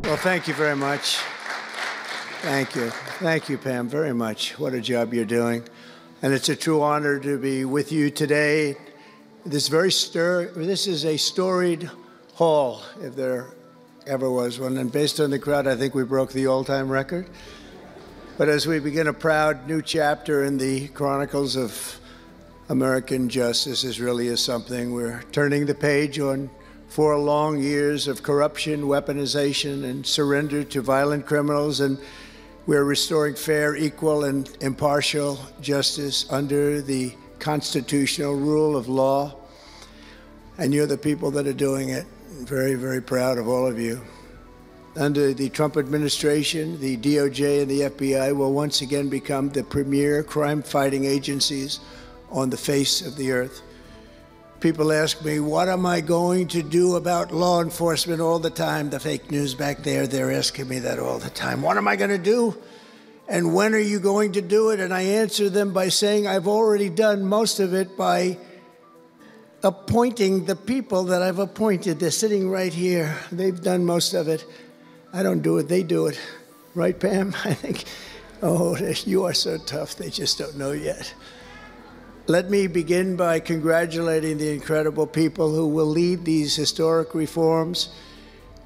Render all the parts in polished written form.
Well, thank you very much. Thank you. Thank you, Pam, very much. What a job you're doing. And it's a true honor to be with you today. This is a storied hall, if there ever was one. And based on the crowd, I think we broke the all-time record. But as we begin a proud new chapter in the chronicles of American justice, this really is something. We're turning the page on 4 long years of corruption, weaponization, and surrender to violent criminals, and we're restoring fair, equal, and impartial justice under the constitutional rule of law. And you're the people that are doing it. I'm very, very proud of all of you. Under the Trump administration, the DOJ and the FBI will once again become the premier crime-fighting agencies on the face of the earth. People ask me, what am I going to do about law enforcement all the time? The fake news back there, they're asking me that all the time. What am I going to do? And when are you going to do it? And I answer them by saying I've already done most of it by appointing the people that I've appointed. They're sitting right here. They've done most of it. I don't do it, they do it. Right, Pam? I think, oh, you are so tough, they just don't know yet. Let me begin by congratulating the incredible people who will lead these historic reforms.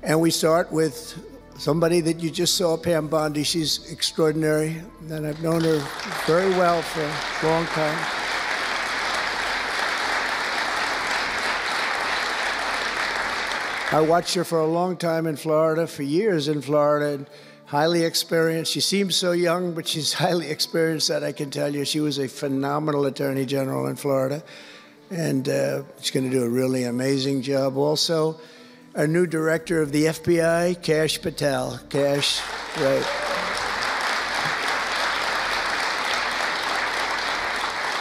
And we start with somebody that you just saw, Pam Bondi. She's extraordinary, and I've known her very well for a long time. I watched her for a long time in Florida, for years in Florida, and highly experienced. She seems so young, but she's highly experienced, that I can tell you. She was a phenomenal attorney general in Florida, and she's going to do a really amazing job. Also, our new director of the FBI, Kash Patel. Kash, right.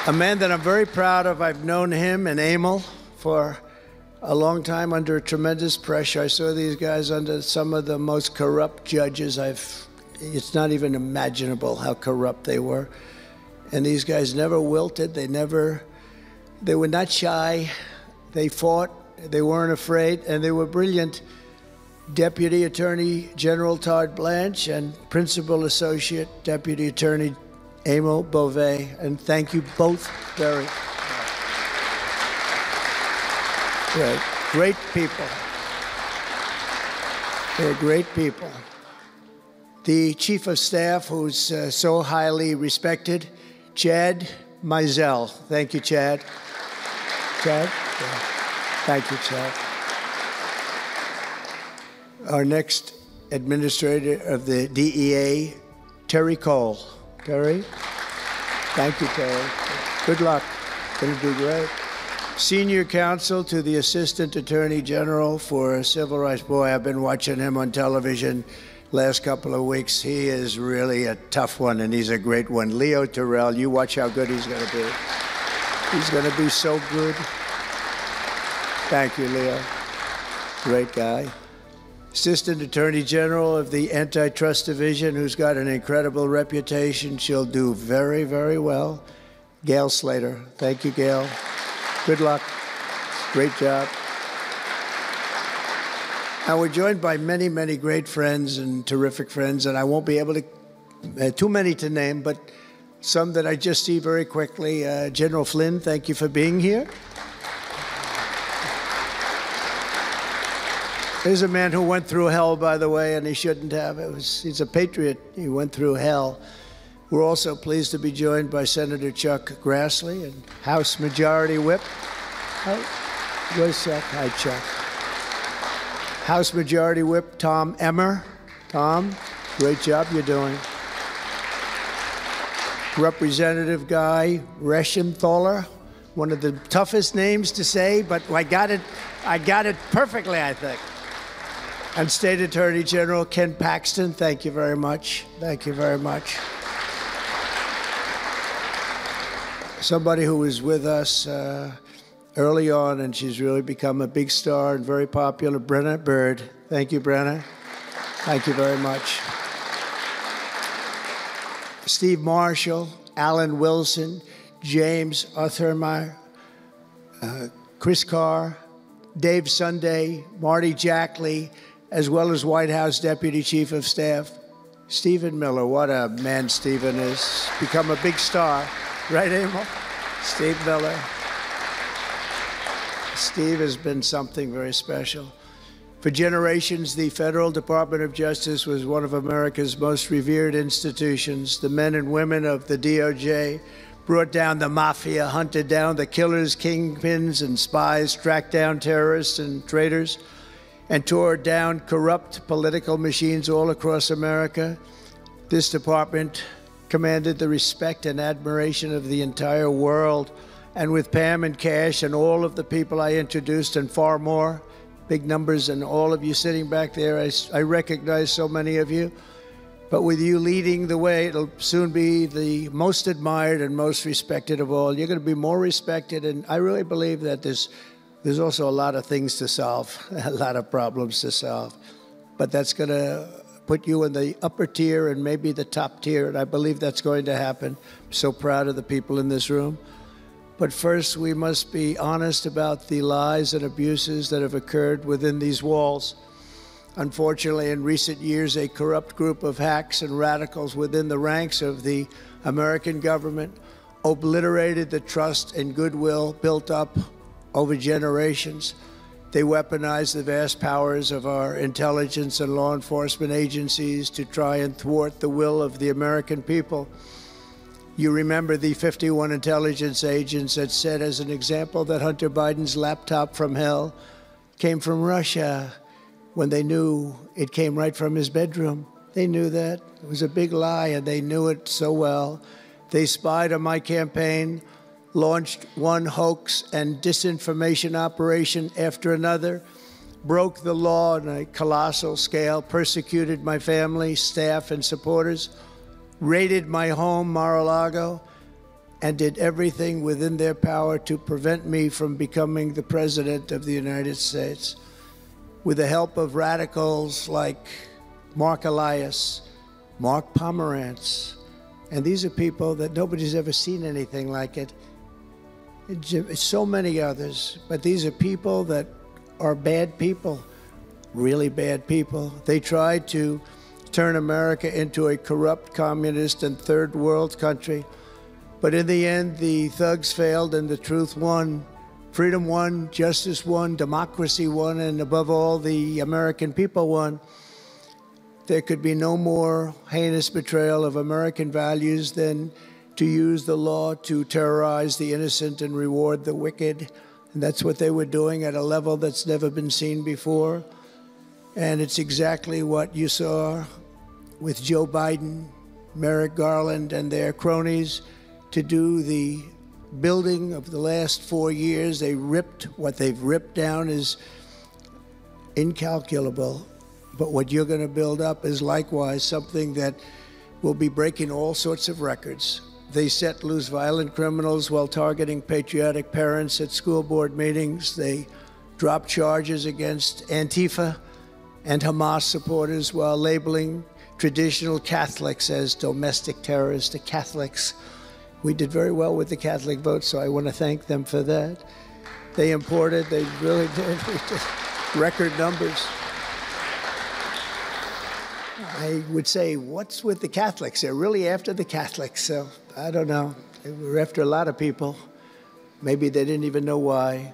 A man that I'm very proud of. I've known him and Emil for a long time under tremendous pressure. I saw these guys under some of the most corrupt judges. It's not even imaginable how corrupt they were. And these guys never wilted. They were not shy. They fought. They weren't afraid, and they were brilliant. Deputy Attorney General Todd Blanche and Principal Associate Deputy Attorney Emil Beauvais. And thank you both very much. Great people. They're great people. The Chief of Staff, who's so highly respected, Chad Mizell. Thank you, Chad. Chad? Yeah. Thank you, Chad. Our next administrator of the DEA, Terry Cole. Terry? Thank you, Terry. Good luck. Going to do great. Senior counsel to the Assistant Attorney General for Civil Rights. Boy, I've been watching him on television last couple of weeks. He is really a tough one, and he's a great one. Leo Terrell, you watch how good he's going to be. He's going to be so good. Thank you, Leo. Great guy. Assistant Attorney General of the Antitrust Division, who's got an incredible reputation. She'll do very, very well. Gail Slater. Thank you, Gail. Good luck. Great job. And we're joined by many, many great friends and terrific friends, and I won't be able to, too many to name, but some that I just see very quickly. General Flynn, thank you for being here. Here's a man who went through hell, by the way, and he shouldn't have. He's a patriot. He went through hell. We're also pleased to be joined by Senator Chuck Grassley and House Majority Whip. Where's Chuck? Hi, Chuck. House Majority Whip Tom Emmer. Tom, great job you're doing. Representative Guy Reschenthaler, one of the toughest names to say, but I got it perfectly, I think. And State Attorney General Ken Paxton, thank you very much. Thank you very much. Somebody who was with us early on, and she's really become a big star and very popular, Brenna Bird. Thank you, Brenna. Thank you very much. Steve Marshall, Alan Wilson, James Othermeyer, Chris Carr, Dave Sunday, Marty Jackley, as well as White House Deputy Chief of Staff, Stephen Miller. What a man Stephen is. Become a big star. Right, Emil? Steve Miller. Steve has been something very special. For generations, the Federal Department of Justice was one of America's most revered institutions. The men and women of the DOJ brought down the mafia, hunted down the killers, kingpins, and spies, tracked down terrorists and traitors, and tore down corrupt political machines all across America. This department commanded the respect and admiration of the entire world. And with Pam and Cash and all of the people I introduced and far more, big numbers, and all of you sitting back there, I recognize so many of you. But with you leading the way, it'll soon be the most admired and most respected of all. You're going to be more respected, and I really believe that there's also a lot of things to solve, a lot of problems to solve. But that's going to put you in the upper tier and maybe the top tier, and I believe that's going to happen. I'm so proud of the people in this room. But first, we must be honest about the lies and abuses that have occurred within these walls. Unfortunately, in recent years, a corrupt group of hacks and radicals within the ranks of the American government obliterated the trust and goodwill built up over generations. They weaponized the vast powers of our intelligence and law enforcement agencies to try and thwart the will of the American people. You remember the 51 intelligence agents that said, as an example, that Hunter Biden's laptop from hell came from Russia when they knew it came right from his bedroom. They knew that. It was a big lie, and they knew it so well. They spied on my campaign, launched one hoax and disinformation operation after another, broke the law on a colossal scale, persecuted my family, staff, and supporters, raided my home, Mar-a-Lago, and did everything within their power to prevent me from becoming the President of the United States. With the help of radicals like Mark Elias, Mark Pomerantz, and these are people that nobody's ever seen anything like it. So many others, but these are people that are bad people, really bad people. They tried to turn America into a corrupt, communist, and third world country. But in the end, the thugs failed and the truth won. Freedom won, justice won, democracy won, and above all, the American people won. There could be no more heinous betrayal of American values than to use the law to terrorize the innocent and reward the wicked. And that's what they were doing at a level that's never been seen before. And it's exactly what you saw with Joe Biden, Merrick Garland, and their cronies to do the building of the last 4 years. They ripped, what they've ripped down is incalculable. But what you're going to build up is likewise something that will be breaking all sorts of records. They set loose violent criminals while targeting patriotic parents at school board meetings. They dropped charges against Antifa and Hamas supporters while labeling traditional Catholics as domestic terrorists. The Catholics, we did very well with the Catholic vote, so I want to thank them for that. They really did record numbers. I would say, what's with the Catholics? They're really after the Catholics, so I don't know. They were after a lot of people. Maybe they didn't even know why.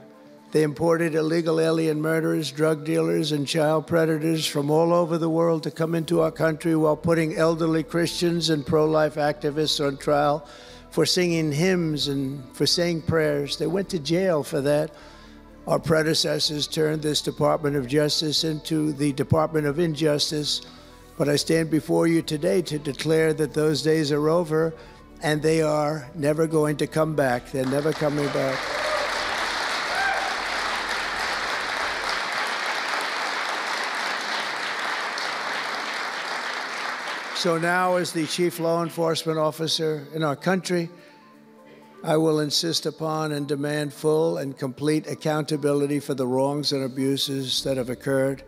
They imported illegal alien murderers, drug dealers, and child predators from all over the world to come into our country while putting elderly Christians and pro-life activists on trial for singing hymns and for saying prayers. They went to jail for that. Our predecessors turned this Department of Justice into the Department of Injustice. But I stand before you today to declare that those days are over, and they are never going to come back. They're never coming back. So now, as the chief law enforcement officer in our country, I will insist upon and demand full and complete accountability for the wrongs and abuses that have occurred.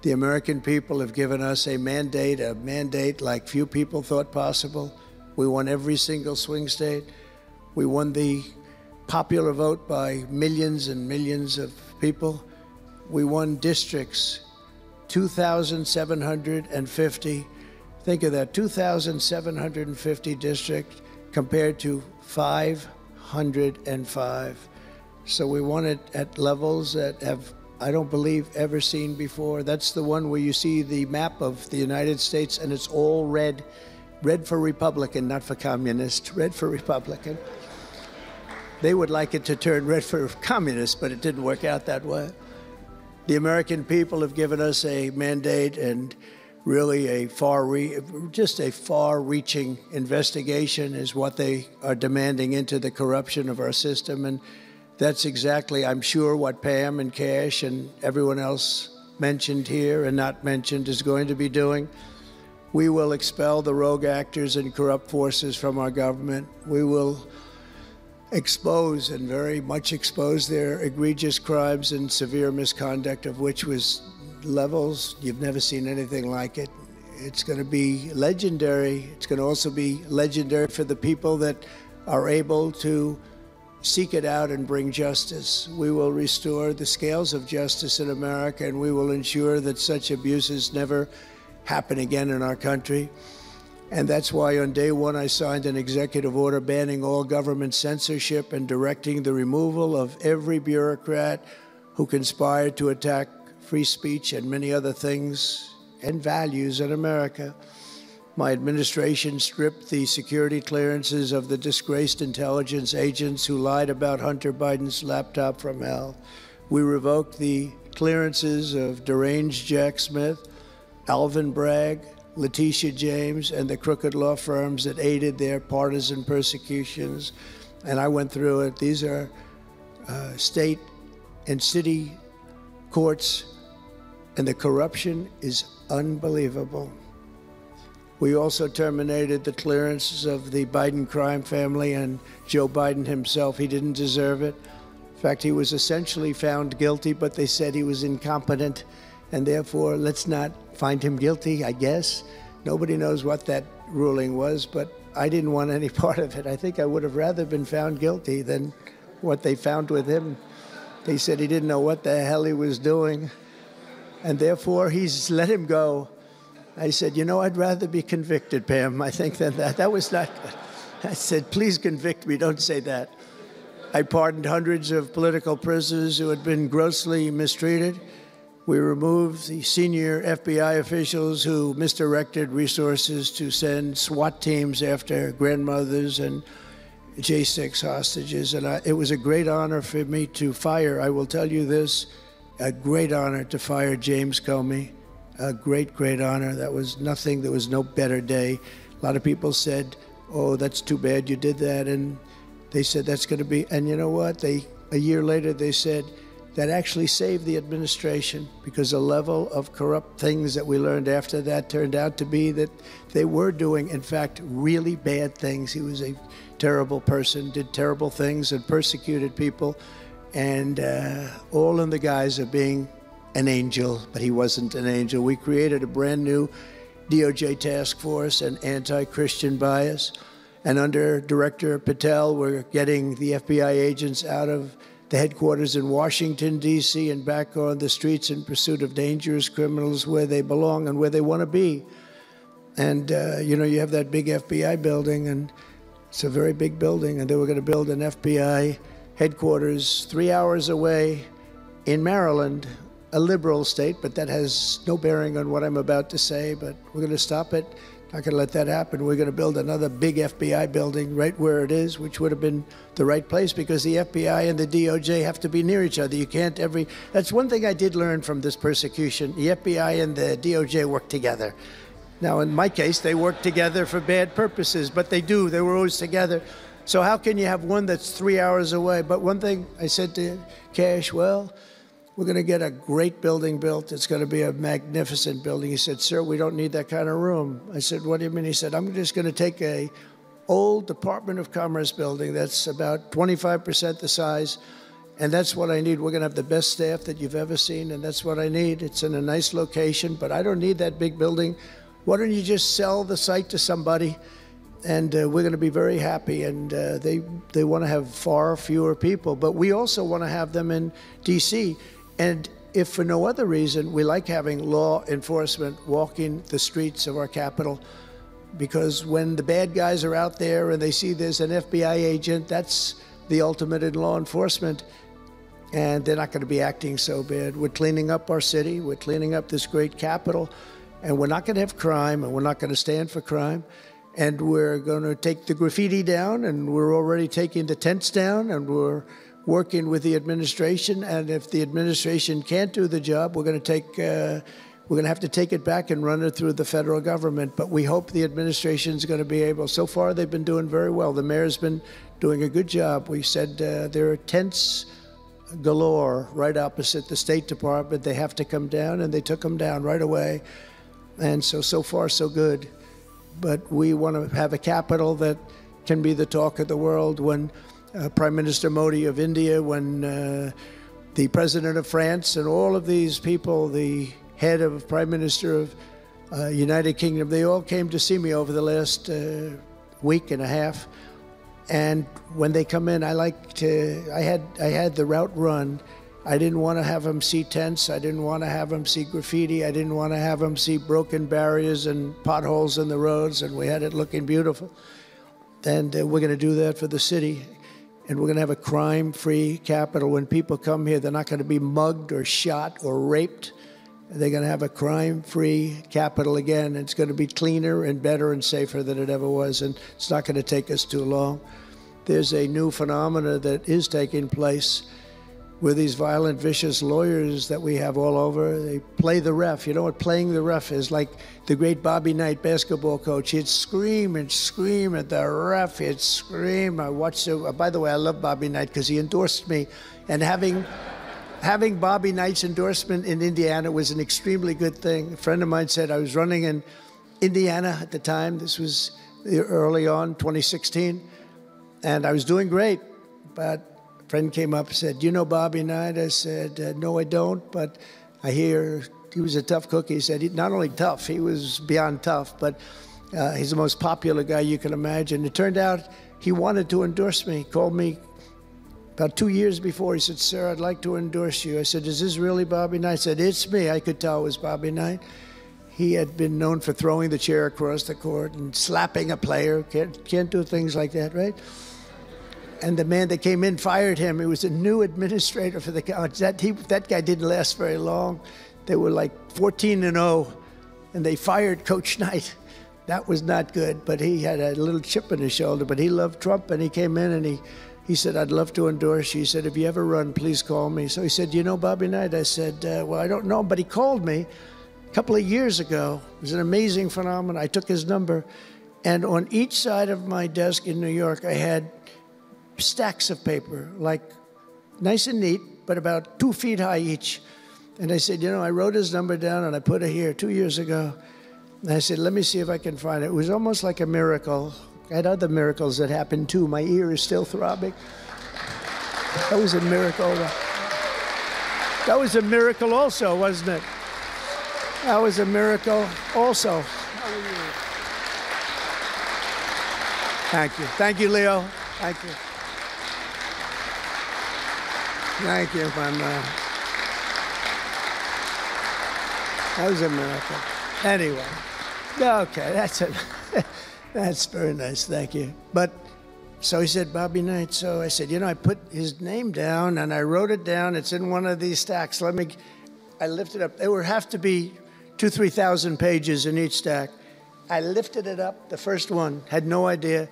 The American people have given us a mandate like few people thought possible. We won every single swing state. We won the popular vote by millions and millions of people. We won districts 2,750. Think of that, 2,750 districts compared to 505. So we won it at levels that have, I don't believe, ever seen before. That's the one where you see the map of the United States and it's all red. Red for Republican, not for communist. Red for Republican. They would like it to turn red for communist, but it didn't work out that way. The American people have given us a mandate and really a far-reaching investigation is what they are demanding into the corruption of our system. And that's exactly, I'm sure, what Pam and Cash and everyone else mentioned here and not mentioned is going to be doing. We will expel the rogue actors and corrupt forces from our government. We will expose and very much expose their egregious crimes and severe misconduct, of which was levels you've never seen anything like it. It's going to be legendary. It's going to also be legendary for the people that are able to seek it out and bring justice. We will restore the scales of justice in America, and we will ensure that such abuses never happen again in our country. And that's why on day one I signed an executive order banning all government censorship and directing the removal of every bureaucrat who conspired to attack free speech and many other things and values in America. My administration stripped the security clearances of the disgraced intelligence agents who lied about Hunter Biden's laptop from hell. We revoked the clearances of deranged Jack Smith, Alvin Bragg, Letitia James, and the crooked law firms that aided their partisan persecutions. And I went through it. These are state and city courts, and the corruption is unbelievable. We also terminated the clearances of the Biden crime family and Joe Biden himself. He didn't deserve it. In fact, he was essentially found guilty, but they said he was incompetent, and therefore let's not find him guilty, I guess. Nobody knows what that ruling was, but I didn't want any part of it. I think I would have rather been found guilty than what they found with him. They said he didn't know what the hell he was doing, and therefore he's let him go. I said, you know, I'd rather be convicted, Pam, I think, than that. That was not good. I said, please convict me, don't say that. I pardoned hundreds of political prisoners who had been grossly mistreated. We removed the senior FBI officials who misdirected resources to send SWAT teams after grandmothers and J6 hostages. And it was a great honor for me to fire, I will tell you this, a great honor to fire James Comey. A great, great honor. That was nothing. There was no better day. A lot of people said, oh, that's too bad you did that. And they said that's going to be, and you know what? A year later, they said, that actually saved the administration, because the level of corrupt things that we learned after that turned out to be that they were doing, in fact, really bad things. He was a terrible person, did terrible things, and persecuted people, and all in the guise of being an angel, but he wasn't an angel. We created a brand new DOJ task force and anti-Christian bias, and under Director Patel, we're getting the FBI agents out of the headquarters in Washington, D.C., and back on the streets in pursuit of dangerous criminals where they belong and where they want to be. And, you know, you have that big FBI building, and it's a very big building, and they were going to build an FBI headquarters 3 hours away in Maryland, a liberal state, but that has no bearing on what I'm about to say, but we're going to stop it. Not going to let that happen. We're going to build another big FBI building right where it is, which would have been the right place, because the FBI and the DOJ have to be near each other. You can't that's one thing I did learn from this persecution. The FBI and the DOJ work together. Now, in my case, they work together for bad purposes, but they do. They were always together. So how can you have one that's 3 hours away? But one thing I said to Cash, well, we're going to get a great building built. It's going to be a magnificent building. He said, sir, we don't need that kind of room. I said, what do you mean? He said, I'm just going to take a old Department of Commerce building that's about 25% the size, and that's what I need. We're going to have the best staff that you've ever seen, and that's what I need. It's in a nice location, but I don't need that big building. Why don't you just sell the site to somebody, and we're going to be very happy. And they want to have far fewer people, but we also want to have them in D.C., and if for no other reason, we like having law enforcement walking the streets of our capital, because when the bad guys are out there and they see there's an FBI agent, that's the ultimate in law enforcement, and they're not going to be acting so bad. We're cleaning up our city. We're cleaning up this great capital, and we're not going to have crime, and we're not going to stand for crime. And we're going to take the graffiti down, and we're already taking the tents down, and we're working with the administration. And if the administration can't do the job, we're going to have to take it back and run it through the federal government. But we hope the administration is going to be able. So far, they've been doing very well. The mayor's been doing a good job. We said there are tents galore right opposite the State Department. They have to come down, and they took them down right away. And so far, so good. But we want to have a capital that can be the talk of the world. When Prime Minister Modi of India, when the President of France, and all of these people, the head of Prime Minister of United Kingdom, they all came to see me over the last week and a half. And when they come in, I had the route run. I didn't want to have them see tents. I didn't want to have them see graffiti. I didn't want to have them see broken barriers and potholes in the roads, and we had it looking beautiful. And we're going to do that for the city. And we're going to have a crime-free capital. When people come here, they're not going to be mugged or shot or raped. They're going to have a crime-free capital again. It's going to be cleaner and better and safer than it ever was, and it's not going to take us too long. There's a new phenomena that is taking place with these violent, vicious lawyers that we have all over. They play the ref. You know what playing the ref is? Like the great Bobby Knight, basketball coach. He'd scream and scream at the ref. He'd scream. I watched it. By the way, I love Bobby Knight because he endorsed me. And having Bobby Knight's endorsement in Indiana was an extremely good thing. A friend of mine said I was running in Indiana at the time. This was early on, 2016. And I was doing great, but a friend came up and said, "You know Bobby Knight?" I said, "No, I don't, but I hear he was a tough cookie." He said, not only tough, he was beyond tough, but he's the most popular guy you can imagine. It turned out he wanted to endorse me. He called me about 2 years before. He said, "Sir, I'd like to endorse you." I said, "Is this really Bobby Knight?" He said, "It's me." I could tell it was Bobby Knight. He had been known for throwing the chair across the court and slapping a player. Can't do things like that, right? And the man that came in fired him. He was a new administrator for the college. That guy didn't last very long. They were like 14-0, and they fired Coach Knight. That was not good, but he had a little chip in his shoulder. But he loved Trump, and he came in, and he said, "I'd love to endorse you." He said, "If you ever run, please call me." So he said, "You know Bobby Knight?" I said, "Well, I don't know, but he called me a couple of years ago." It was an amazing phenomenon. I took his number, and on each side of my desk in New York, I had stacks of paper, like nice and neat, but about 2 feet high each. And I said, I wrote his number down and I put it here 2 years ago. And I said, let me see if I can find it. It was almost like a miracle. I had other miracles that happened too. My ear is still throbbing. That was a miracle. That was a miracle also, wasn't it? That was a miracle also. Thank you. Thank you, Leo. Thank you. Thank you, my man. That was a miracle. Anyway, okay, that's it. That's very nice, thank you. But, so he said, Bobby Knight. So I said, I put his name down and I wrote it down. It's in one of these stacks. I lifted up. There would have to be 2,000 to 3,000 pages in each stack. I lifted it up, the first one, had no idea.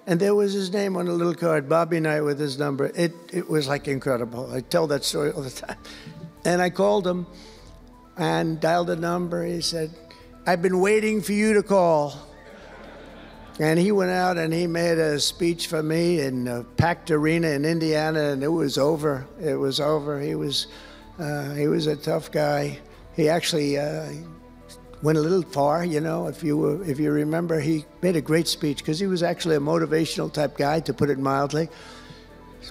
And there was his name on a little card, Bobby Knight with his number. It was like incredible. I tell that story all the time. And I called him and dialed a number. He said, I've been waiting for you to call. And he went out and he made a speech for me in a packed arena in Indiana, and it was over. It was over. He was a tough guy. He actually went a little far, if you remember. He made a great speech because he was actually a motivational type guy, to put it mildly.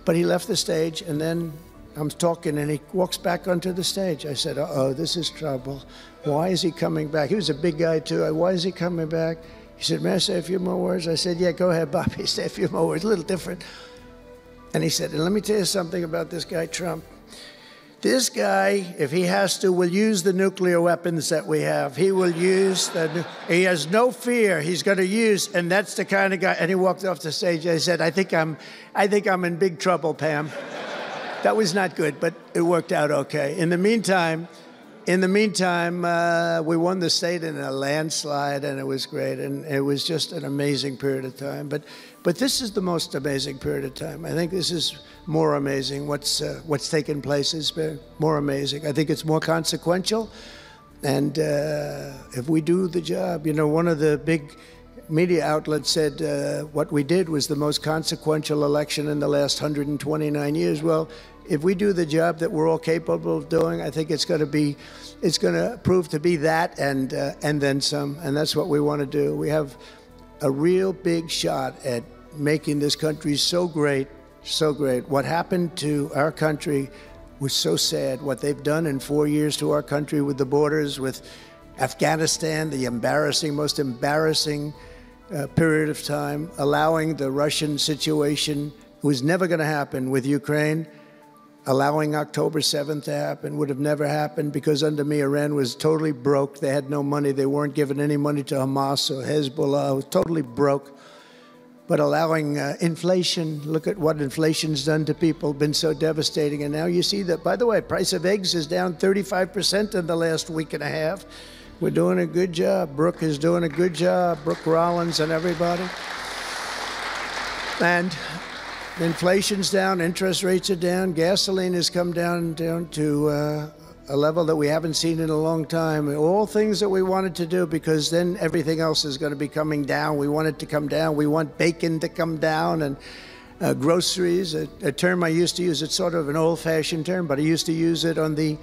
But he left the stage, and then I'm talking, and he walks back onto the stage. I said, uh-oh, this is trouble. Why is he coming back? He was a big guy, too. Why is he coming back? He said, may I say a few more words? I said, yeah, go ahead, Bobby, say a few more words, a little different. And he said, and let me tell you something about this guy, Trump. This guy, if he has to, will use the nuclear weapons that we have. He will use he has no fear. He's going to use, and that's the kind of guy. And he walked off the stage. I said, I think I'm in big trouble, Pam. That was not good, but it worked out okay. In the meantime, we won the state in a landslide, and it was great. And it was just an amazing period of time. But this is the most amazing period of time. I think this is more amazing. What's taken place is more amazing. I think it's more consequential. And if we do the job, you know, one of the big media outlets said what we did was the most consequential election in the last 129 years. Well, if we do the job that we're all capable of doing, I think it's going to prove to be that and then some. And that's what we want to do. We have a real big shot at making this country so great, so great. What happened to our country was so sad. What they've done in 4 years to our country with the borders, with Afghanistan, the most embarrassing period of time, allowing the Russian situation, was never going to happen, with Ukraine. Allowing October 7th to happen would have never happened, because under me, Iran was totally broke. They had no money. They weren't giving any money to Hamas or Hezbollah. It was totally broke. But allowing inflation, look at what inflation's done to people, been so devastating. And now you see that, by the way, price of eggs is down 35% in the last week and a half. We're doing a good job. Brooke is doing a good job. Brooke Rollins and everybody. And inflation's down, interest rates are down, gasoline has come down to a level that we haven't seen in a long time. All things that we wanted to do, because then everything else is going to be coming down. We want it to come down. We want bacon to come down, and groceries, a term I used to use. It's sort of an old-fashioned term, but I used to use it on the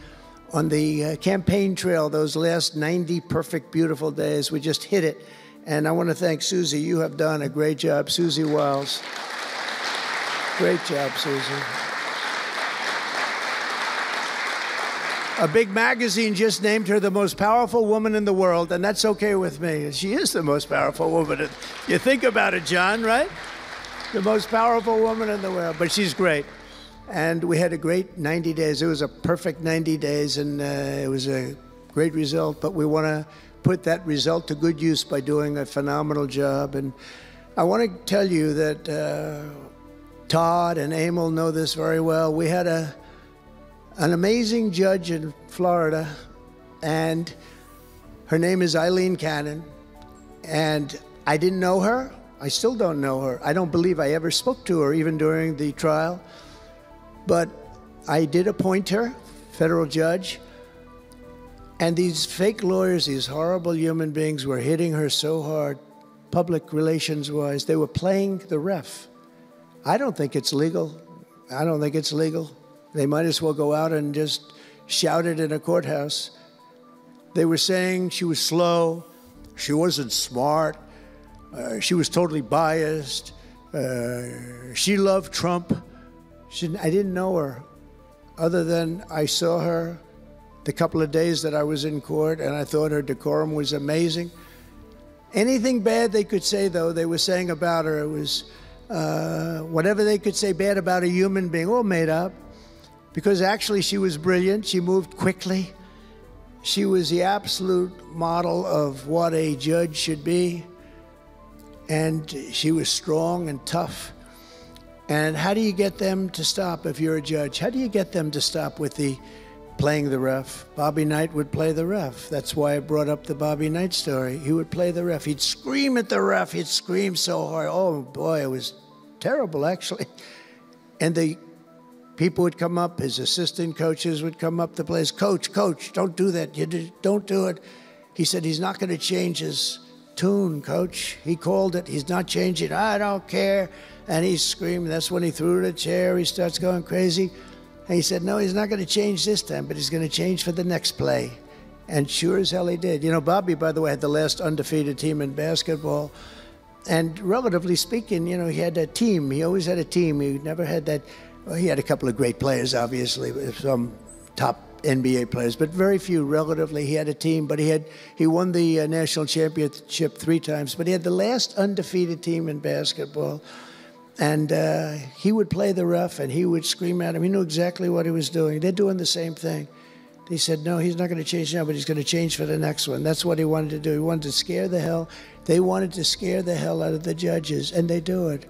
campaign trail, those last 90 perfect, beautiful days. We just hit it. And I want to thank Susie. You have done a great job, Susie Wiles. Great job, Susie. A big magazine just named her the most powerful woman in the world, and that's okay with me. She is the most powerful woman. You think about it, John, right? The most powerful woman in the world, but she's great. And we had a great 90 days. It was a perfect 90 days, and it was a great result, but we want to put that result to good use by doing a phenomenal job. And I want to tell you that Todd and Emil know this very well. We had an amazing judge in Florida, and her name is Eileen Cannon, and I didn't know her. I still don't know her. I don't believe I ever spoke to her, even during the trial, but I did appoint her federal judge, and these fake lawyers, these horrible human beings, were hitting her so hard, public relations-wise. They were playing the ref. I don't think it's legal. I don't think it's legal. They might as well go out and just shout it in a courthouse. They were saying she was slow, she wasn't smart, she was totally biased, she loved Trump. I didn't know her, other than I saw her the couple of days that I was in court, and I thought her decorum was amazing. Anything bad they could say, though, they were saying about her, it was whatever they could say bad about a human being, all made up. Because actually she was brilliant, she moved quickly. She was the absolute model of what a judge should be. And she was strong and tough. And how do you get them to stop if you're a judge? How do you get them to stop with the playing the ref? Bobby Knight would play the ref. That's why I brought up the Bobby Knight story. He would play the ref. He'd scream at the ref. He'd scream so hard. Oh, boy, it was terrible, actually. And the people would come up, his assistant coaches would come up to place. Coach, don't do that. Don't do it. He said he's not going to change his tune, Coach. He called it. He's not changing. I don't care. And he's screaming. That's when he threw the chair. He starts going crazy. And he said, no, he's not going to change this time, but he's going to change for the next play. And sure as hell he did. You know, Bobby, by the way, had the last undefeated team in basketball. And relatively speaking, you know, he had a team. He always had a team. He never had that. Well, he had a couple of great players, obviously, some top NBA players, but very few relatively. He had a team, but he won the national championship 3 times, but he had the last undefeated team in basketball. And he would play the ref, and he would scream at him. He knew exactly what he was doing. They're doing the same thing. They said, no, he's not going to change now, but he's going to change for the next one. That's what he wanted to do. He wanted to scare the hell. They wanted to scare the hell out of the judges, and they do it.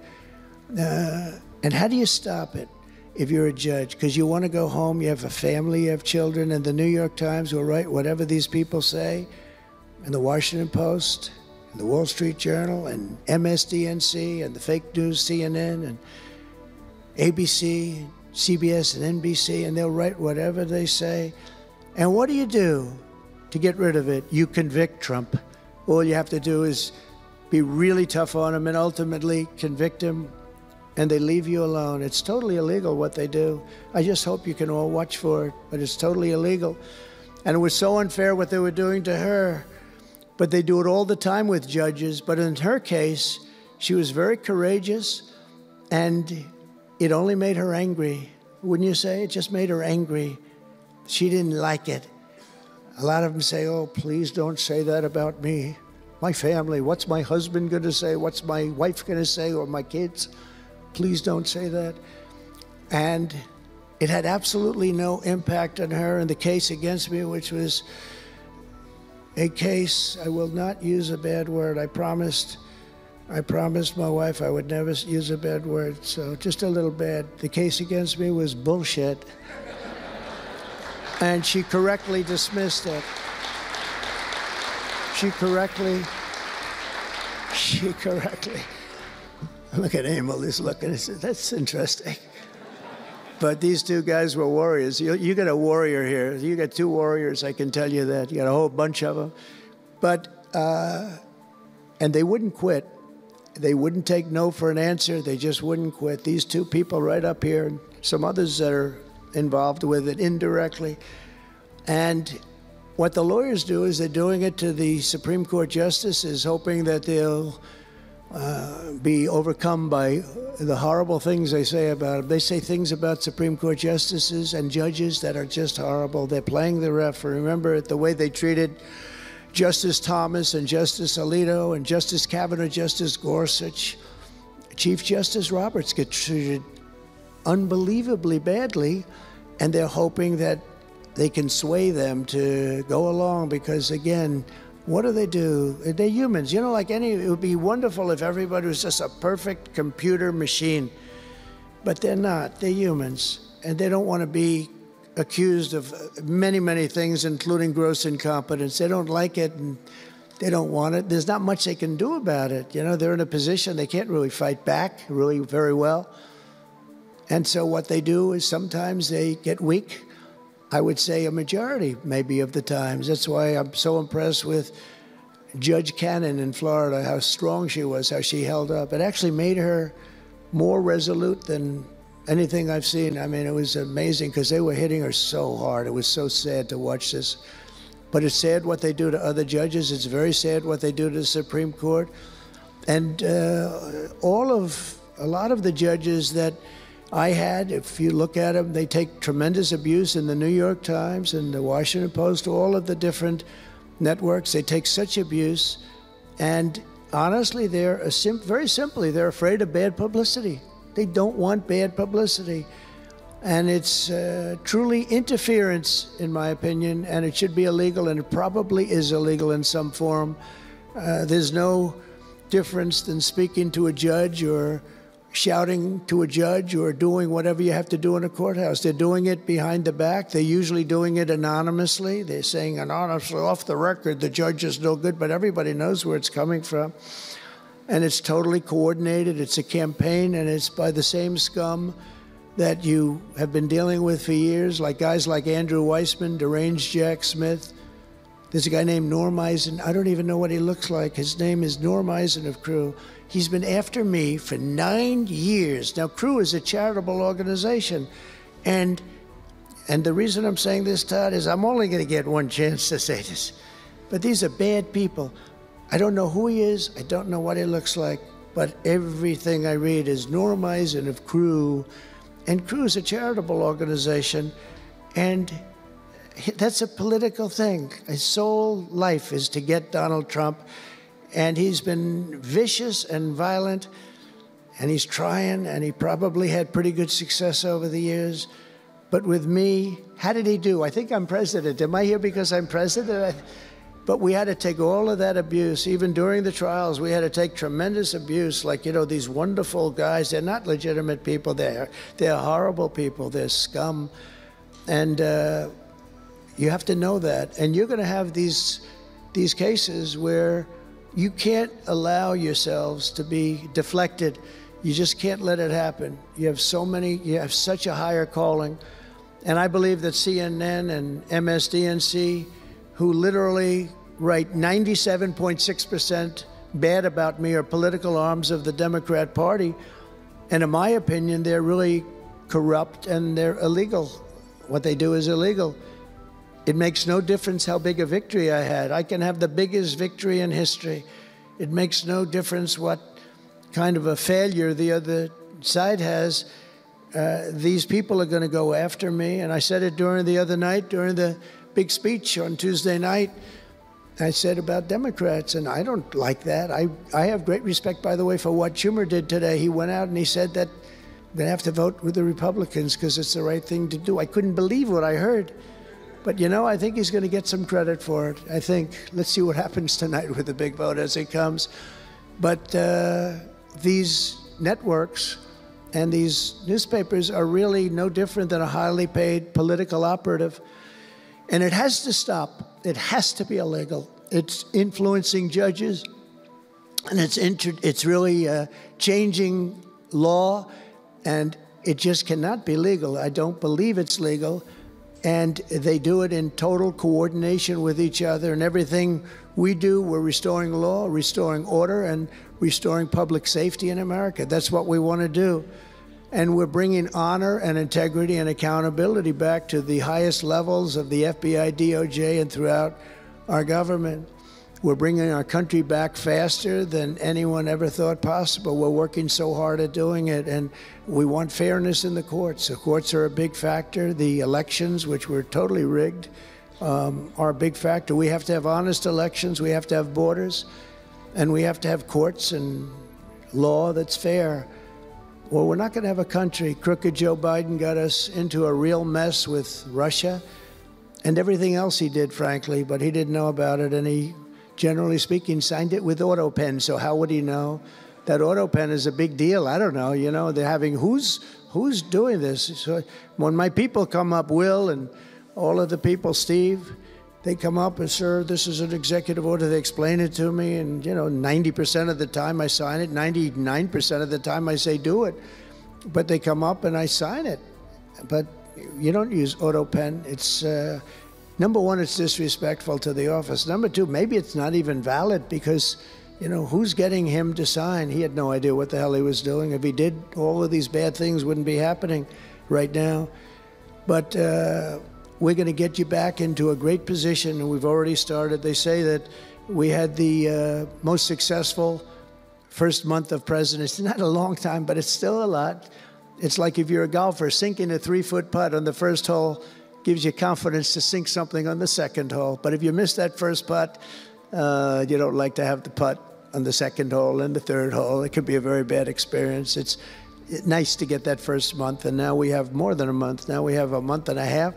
And how do you stop it if you're a judge? Because you want to go home, you have a family, you have children, and the New York Times will write whatever these people say, and the Washington Post, and the Wall Street Journal, and MSDNC, and the fake news CNN, and ABC, CBS, and NBC, and they'll write whatever they say. And what do you do to get rid of it? You convict Trump. All you have to do is be really tough on him and ultimately convict him, and they leave you alone. It's totally illegal what they do. I just hope you can all watch for it, but it's totally illegal. And it was so unfair what they were doing to her. But they do it all the time with judges. But in her case, she was very courageous, and it only made her angry. Wouldn't you say? It just made her angry. She didn't like it. A lot of them say, oh, please don't say that about me. My family, what's my husband going to say? What's my wife going to say, or my kids? Please don't say that. And it had absolutely no impact on her in the case against me, which was a case, I will not use a bad word. I promised my wife I would never use a bad word, so just a little bad. The case against me was bullshit. And she correctly dismissed it. She correctly. Look at Emil, he's looking, he says, that's interesting. But these two guys were warriors. You got a warrior here. You got two warriors, I can tell you that. You got a whole bunch of them. But, and they wouldn't quit. They wouldn't take no for an answer. They just wouldn't quit. These two people right up here, and some others that are involved with it indirectly. And what the lawyers do is they're doing it to the Supreme Court justices, hoping that they'll be overcome by the horrible things they say about them. They say things about Supreme Court justices and judges that are just horrible. They're playing the ref. Remember the way they treated Justice Thomas and Justice Alito and Justice Kavanaugh, Justice Gorsuch. Chief Justice Roberts get treated unbelievably badly, and they're hoping that they can sway them to go along because, again, what do? They're humans. You know, like it would be wonderful if everybody was just a perfect computer machine, but they're not. They're humans, and they don't want to be accused of many, many things, including gross incompetence. They don't like it, and they don't want it. There's not much they can do about it. You know, they're in a position they can't really fight back really very well. And so what they do is sometimes they get weak. I would say a majority, maybe, of the times. That's why I'm so impressed with Judge Cannon in Florida, how strong she was, how she held up. It actually made her more resolute than anything I've seen. I mean, it was amazing because they were hitting her so hard. It was so sad to watch this. But it's sad what they do to other judges. It's very sad what they do to the Supreme Court. And a lot of the judges that I had, if you look at them, they take tremendous abuse in the New York Times and the Washington Post, all of the different networks. They take such abuse. And honestly, very simply, they're afraid of bad publicity. They don't want bad publicity. And it's truly interference, in my opinion, and it should be illegal, and it probably is illegal in some form. There's no difference than speaking to a judge or shouting to a judge or doing whatever you have to do in a courthouse. They're doing it behind the back. They're usually doing it anonymously. They're saying anonymously, off the record, the judge is no good, but everybody knows where it's coming from. And it's totally coordinated. It's a campaign, and it's by the same scum that you have been dealing with for years, like guys like Andrew Weissman, deranged Jack Smith. There's a guy named Norm Eisen. I don't even know what he looks like. His name is Norm Eisen of Crew. He's been after me for 9 years. Now, Crew is a charitable organization. And the reason I'm saying this, Todd, is I'm only going to get one chance to say this. But these are bad people. I don't know who he is. I don't know what he looks like. But everything I read is Norm Eisen of Crew. And Crew is a charitable organization. And that's a political thing. His sole life is to get Donald Trump. And he's been vicious and violent. and he's trying, and he probably had pretty good success over the years. But with me, how did he do? I think I'm president. Am I here because I'm president? But we had to take all of that abuse. Even during the trials, we had to take tremendous abuse. Like, you know, these wonderful guys, they're not legitimate people. They're horrible people. They're scum. And you have to know that. And you're going to have these cases where you can't allow yourselves to be deflected. You just can't let it happen. You have such a higher calling. And I believe that CNN and MSDNC, who literally write 97.6% bad about me, are political arms of the Democrat Party. And in my opinion, they're really corrupt and they're illegal. What they do is illegal. It makes no difference how big a victory I had. I can have the biggest victory in history. It makes no difference what kind of a failure the other side has. These people are going to go after me. And I said it during the other night, during the big speech on Tuesday night. I said about Democrats, and I don't like that. I have great respect, by the way, for what Schumer did today. He went out and he said that we're going to have to vote with the Republicans because it's the right thing to do. I couldn't believe what I heard. But, you know, I think he's going to get some credit for it. I think, let's see what happens tonight with the big vote as it comes. But these networks and these newspapers are really no different than a highly paid political operative. And it has to stop. It has to be illegal. It's influencing judges, and it's really changing law, and it just cannot be legal. I don't believe it's legal. And they do it in total coordination with each other. And everything we do, we're restoring law, restoring order, and restoring public safety in America. That's what we want to do. And we're bringing honor and integrity and accountability back to the highest levels of the FBI, DOJ, and throughout our government. We're bringing our country back faster than anyone ever thought possible. We're working so hard at doing it, and we want fairness in the courts. The courts are a big factor. The elections, which were totally rigged, are a big factor. We have to have honest elections. We have to have borders, and we have to have courts and law that's fair. Well, we're not going to have a country. Crooked Joe Biden got us into a real mess with Russia and everything else he did, frankly, but he didn't know about it, and he, generally speaking, signed it with AutoPen. So how would he know? That AutoPen is a big deal. I don't know. You know, they're having, who's doing this? So when my people come up, Will and all of the people, Steve, they come up and, sir, this is an executive order. They explain it to me, and, you know, 90% of the time I sign it. 99% of the time I say do it. But they come up and I sign it. But you don't use AutoPen. It's, number one, it's disrespectful to the office. Number two, maybe it's not even valid because, you know, who's getting him to sign? He had no idea what the hell he was doing. If he did, all of these bad things wouldn't be happening right now. But we're going to get you back into a great position, and we've already started. They say that we had the most successful first month of presidency. Not a long time, but it's still a lot. It's like if you're a golfer, sinking a 3-foot putt on the first hole gives you confidence to sink something on the second hole. But if you miss that first putt, you don't like to have the putt on the second hole and the third hole. It could be a very bad experience. It's nice to get that first month, and now we have more than a month. Now we have a month and a half.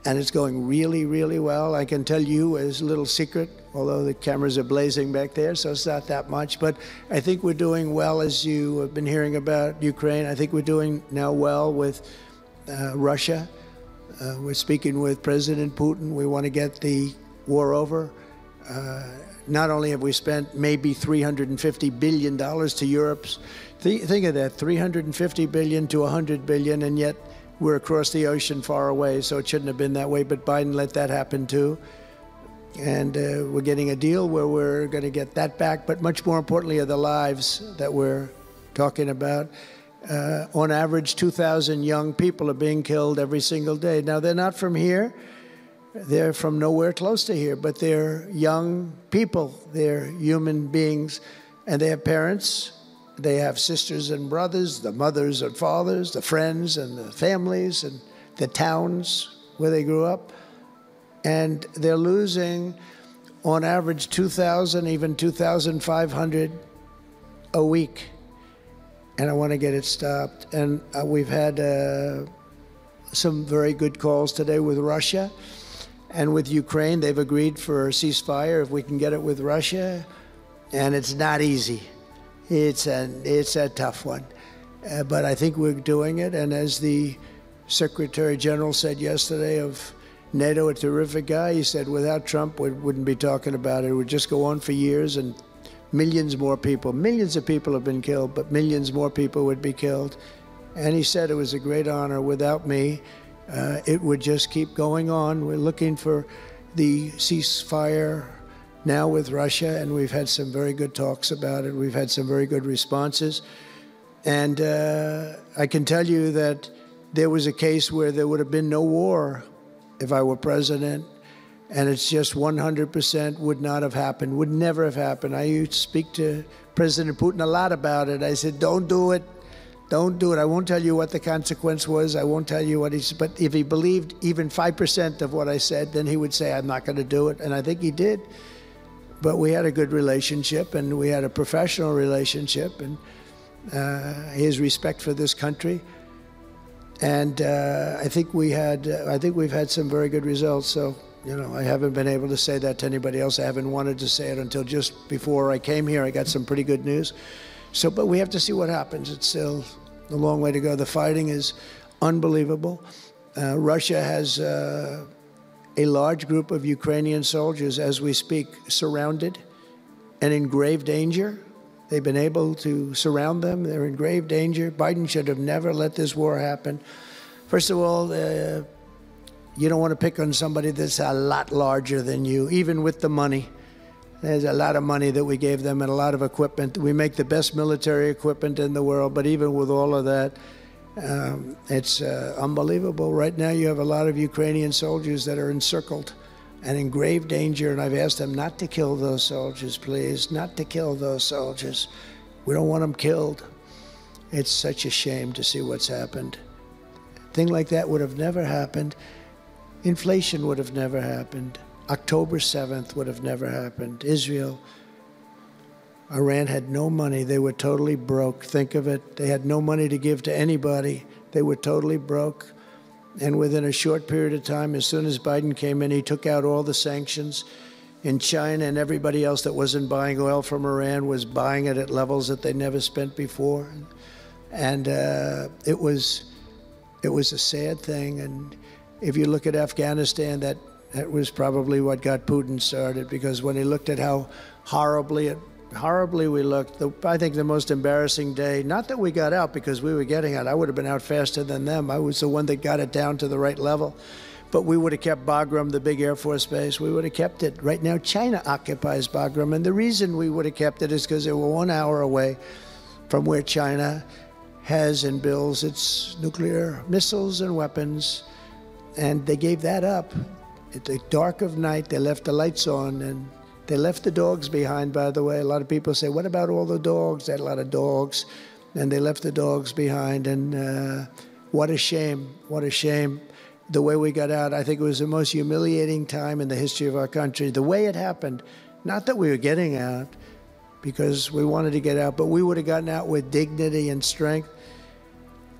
And it's going really, really well. I can tell you as a little secret, although the cameras are blazing back there, so it's not that much. But I think we're doing well, as you have been hearing about Ukraine. I think we're doing now well with Russia. We're speaking with President Putin. We want to get the war over. Not only have we spent maybe $350 billion to Europe's, think of that, $350 billion to $100 billion, and yet we're across the ocean far away, so it shouldn't have been that way, but Biden let that happen too. And we're getting a deal where we're going to get that back, but much more importantly are the lives that we're talking about. On average, 2,000 young people are being killed every single day. Now, they're not from here. They're from nowhere close to here, but they're young people. They're human beings, and they have parents. They have sisters and brothers, the mothers and fathers, the friends and the families and the towns where they grew up. And they're losing, on average, 2,000, even 2,500 a week. and I want to get it stopped. And we've had some very good calls today with Russia and with Ukraine. They've agreed for a ceasefire if we can get it with Russia, and it's not easy. It's a tough one, but I think we're doing it. And as the Secretary General said yesterday of NATO, a terrific guy, he said without Trump we wouldn't be talking about it. It would just go on for years, and millions of people have been killed, but millions more people would be killed. And he said it was a great honor. Without me, it would just keep going on. We're looking for the ceasefire now with Russia, and we've had some very good talks about it. We've had some very good responses. And I can tell you that there was a case where there would have been no war if I were president, and it's just 100% would not have happened, would never have happened. I used to speak to President Putin a lot about it. I said, don't do it. Don't do it. I won't tell you what the consequence was. I won't tell you what he said. But if he believed even 5% of what I said, then he would say, I'm not going to do it. And I think he did. But we had a good relationship, and we had a professional relationship, and his respect for this country. And I think we've had some very good results. So, I haven't been able to say that to anybody else. I haven't wanted to say it until just before I came here. I got some pretty good news. So, but we have to see what happens. It's still a long way to go. The fighting is unbelievable. Russia has a large group of Ukrainian soldiers, as we speak, surrounded and in grave danger. They've been able to surround them. They're in grave danger. Biden should have never let this war happen. First of all, you don't want to pick on somebody that's a lot larger than you, even with the money. There's a lot of money that we gave them and a lot of equipment. We make the best military equipment in the world, but even with all of that, it's unbelievable. Right now, you have a lot of Ukrainian soldiers that are encircled and in grave danger, and I've asked them not to kill those soldiers, please, not to kill those soldiers. We don't want them killed. It's such a shame to see what's happened. A thing like that would have never happened. Inflation would have never happened. October 7th would have never happened. Israel, Iran had no money. They were totally broke. Think of it. They had no money to give to anybody. They were totally broke. And within a short period of time, as soon as Biden came in, he took out all the sanctions. In China and everybody else that wasn't buying oil from Iran was buying it at levels that they never spent before. And it was a sad thing. And if you look at Afghanistan, that was probably what got Putin started, because when he looked at how horribly we looked, I think the most embarrassing day, not that we got out because we were getting out. I would have been out faster than them. I was the one that got it down to the right level. But we would have kept Bagram, the big Air Force base. We would have kept it. Right now, China occupies Bagram. And the reason we would have kept it is because they were 1 hour away from where China has and builds its nuclear missiles and weapons. And they gave that up. At the dark of night, they left the lights on, and they left the dogs behind, by the way. A lot of people say, what about all the dogs? They had a lot of dogs, and they left the dogs behind. And what a shame, what a shame. The way we got out, I think it was the most humiliating time in the history of our country. The way it happened, not that we were getting out, because we wanted to get out, but we would have gotten out with dignity and strength.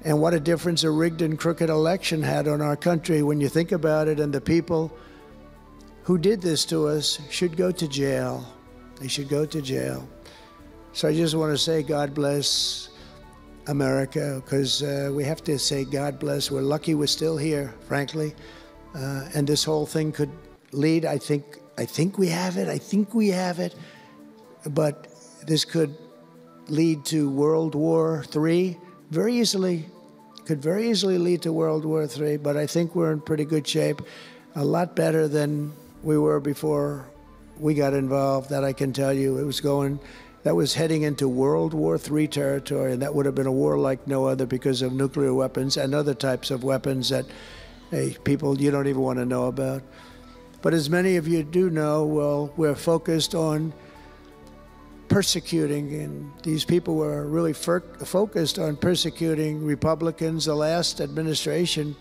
And what a difference a rigged and crooked election had on our country when you think about it. And the people who did this to us should go to jail. They should go to jail. So I just want to say God bless America, because we have to say God bless. We're lucky we're still here, frankly. And this whole thing could lead, I think we have it. But this could lead to World War III very easily. Could very easily lead to World War III, but I think we're in pretty good shape. A lot better than we were before we got involved, that I can tell you. That was heading into World War III territory, and that would have been a war like no other because of nuclear weapons and other types of weapons that people you don't even want to know about. But as many of you do know, well, we're focused on persecuting, and these people were really focused on persecuting Republicans. The last administration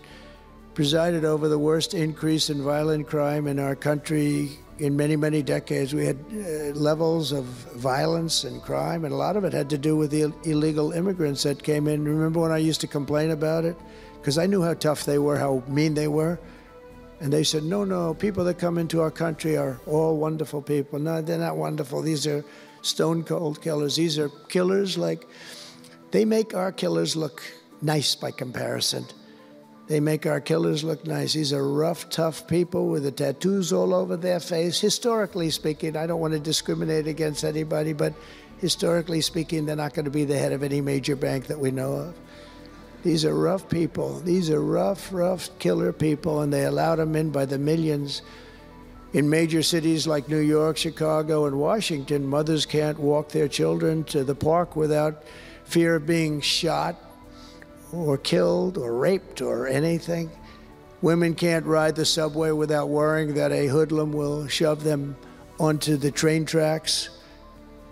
presided over the worst increase in violent crime in our country in many, many decades. We had levels of violence and crime, and a lot of it had to do with the illegal immigrants that came in. Remember when I used to complain about it? Because I knew how tough they were, how mean they were. And they said, no, no, people that come into our country are all wonderful people. No, they're not wonderful. These are stone cold killers. These are killers they make our killers look nice by comparison. They make our killers look nice. These are rough, tough people with the tattoos all over their face. Historically speaking, I don't want to discriminate against anybody, but historically speaking, they're not going to be the head of any major bank that we know of. These are rough people. These are rough, killer people, and they allowed them in by the millions. In major cities like New York, Chicago, and Washington, mothers can't walk their children to the park without fear of being shot or killed or raped or anything. Women can't ride the subway without worrying that a hoodlum will shove them onto the train tracks.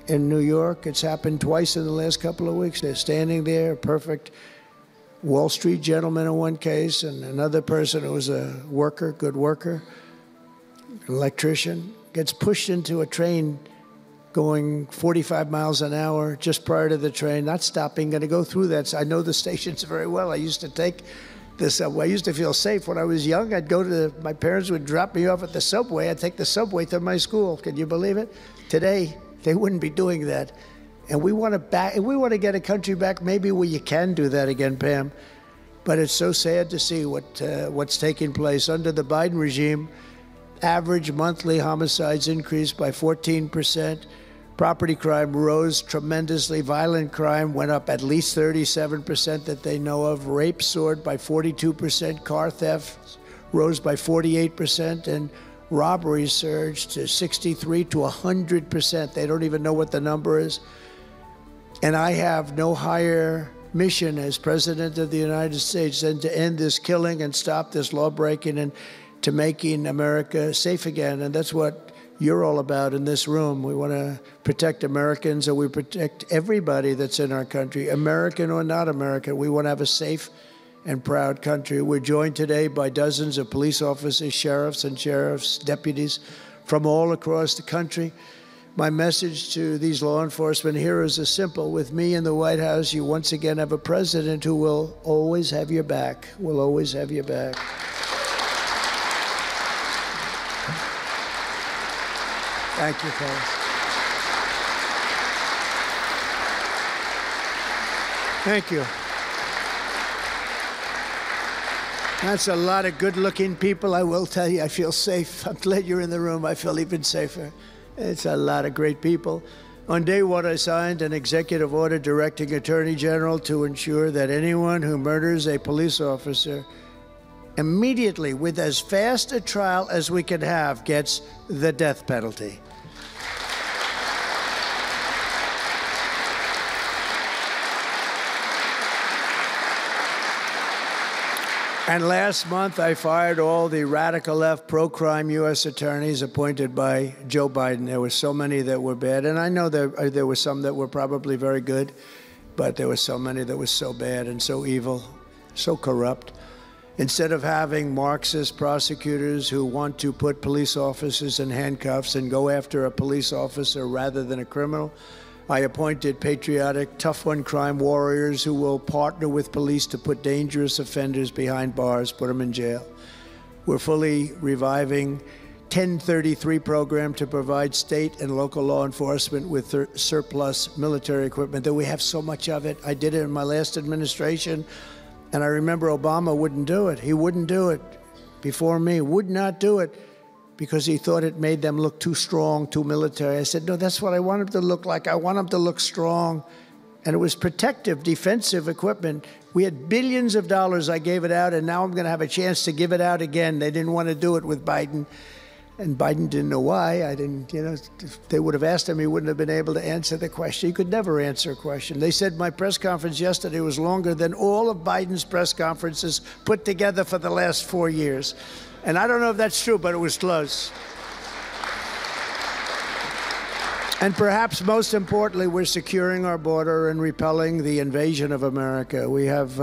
In New York, it's happened twice in the last couple of weeks. They're standing there, a perfect Wall Street gentleman in one case, and another person who was a worker, good worker, an electrician, gets pushed into a train going 45 miles an hour just prior to the train, not stopping, going to go through that. So I know the stations very well. I used to take the subway. I used to feel safe. When I was young, I'd go to my parents would drop me off at the subway. I'd take the subway to my school. Can you believe it? Today, they wouldn't be doing that. And we want to get a country back maybe where you can do that again, Pam. But it's so sad to see what's taking place. Under the Biden regime, average monthly homicides increased by 14%. Property crime rose tremendously. Violent crime went up at least 37% that they know of. Rape soared by 42%. Car theft rose by 48%. And robberies surged to 63 to 100%. They don't even know what the number is. And I have no higher mission as President of the United States than to end this killing and stop this law-breaking and to making America safe again. And that's what you're all about in this room. We want to protect Americans, and we protect everybody that's in our country, American or not American. We want to have a safe and proud country. We're joined today by dozens of police officers, sheriffs and sheriff's deputies from all across the country. My message to these law enforcement heroes is simple. With me in the White House, you once again have a president who will always have your back, will always have your back. Thank you, fellas. Thank you. That's a lot of good-looking people. I will tell you, I feel safe. I'm glad you're in the room. I feel even safer. It's a lot of great people. On day one, I signed an executive order directing Attorney General to ensure that anyone who murders a police officer immediately, with as fast a trial as we can have, gets the death penalty. And last month, I fired all the radical left pro-crime U.S. attorneys appointed by Joe Biden. There were so many that were bad. And I know there were some that were probably very good, but there were so many that were so bad and so evil, so corrupt. Instead of having Marxist prosecutors who want to put police officers in handcuffs and go after a police officer rather than a criminal, I appointed patriotic, tough-on-crime warriors who will partner with police to put dangerous offenders behind bars, put them in jail. We're fully reviving 1033 program to provide state and local law enforcement with surplus military equipment, that we have so much of it. I did it in my last administration, and I remember Obama wouldn't do it. He wouldn't do it before me, would not do it, because he thought it made them look too strong, too military. I said, no, that's what I want them to look like. I want them to look strong. And it was protective, defensive equipment. We had billions of dollars. I gave it out, and now I'm going to have a chance to give it out again. They didn't want to do it with Biden, and Biden didn't know why. I didn't, if they would have asked him, he wouldn't have been able to answer the question. He could never answer a question. They said my press conference yesterday was longer than all of Biden's press conferences put together for the last 4 years. And I don't know if that's true, but it was close. And perhaps most importantly, we're securing our border and repelling the invasion of America. We have,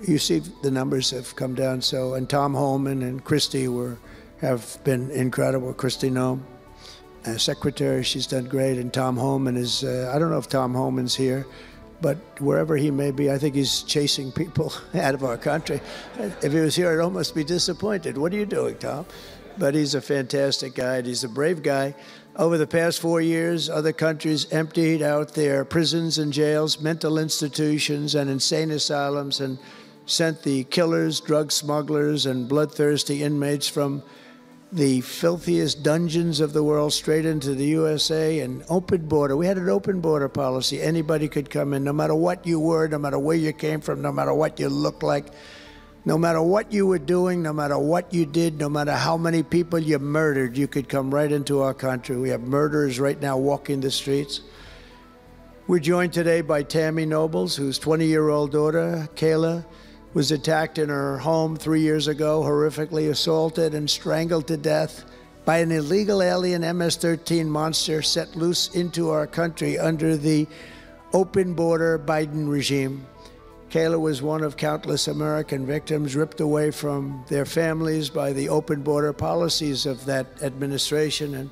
you see the numbers have come down, and Tom Homan and Christie were have been incredible. Kristi Noem, Secretary, she's done great. And Tom Homan is, I don't know if Tom Homan's here, but wherever he may be, I think he's chasing people out of our country. If he was here, I'd almost be disappointed. What are you doing, Tom? But he's a fantastic guy, and he's a brave guy. Over the past 4 years, other countries emptied out their prisons and jails, mental institutions, and insane asylums, and sent the killers, drug smugglers, and bloodthirsty inmates from the filthiest dungeons of the world straight into the USA. An open border. We had an open border policy. Anybody could come in, no matter what you were, no matter where you came from, no matter what you looked like, no matter what you were doing, no matter what you did, no matter how many people you murdered, you could come right into our country. We have murderers right now walking the streets. We're joined today by Tammy Nobles, whose 20-year-old daughter, Kayla, was attacked in her home 3 years ago, horrifically assaulted and strangled to death by an illegal alien MS-13 monster set loose into our country under the open border Biden regime. Kayla was one of countless American victims ripped away from their families by the open border policies of that administration. And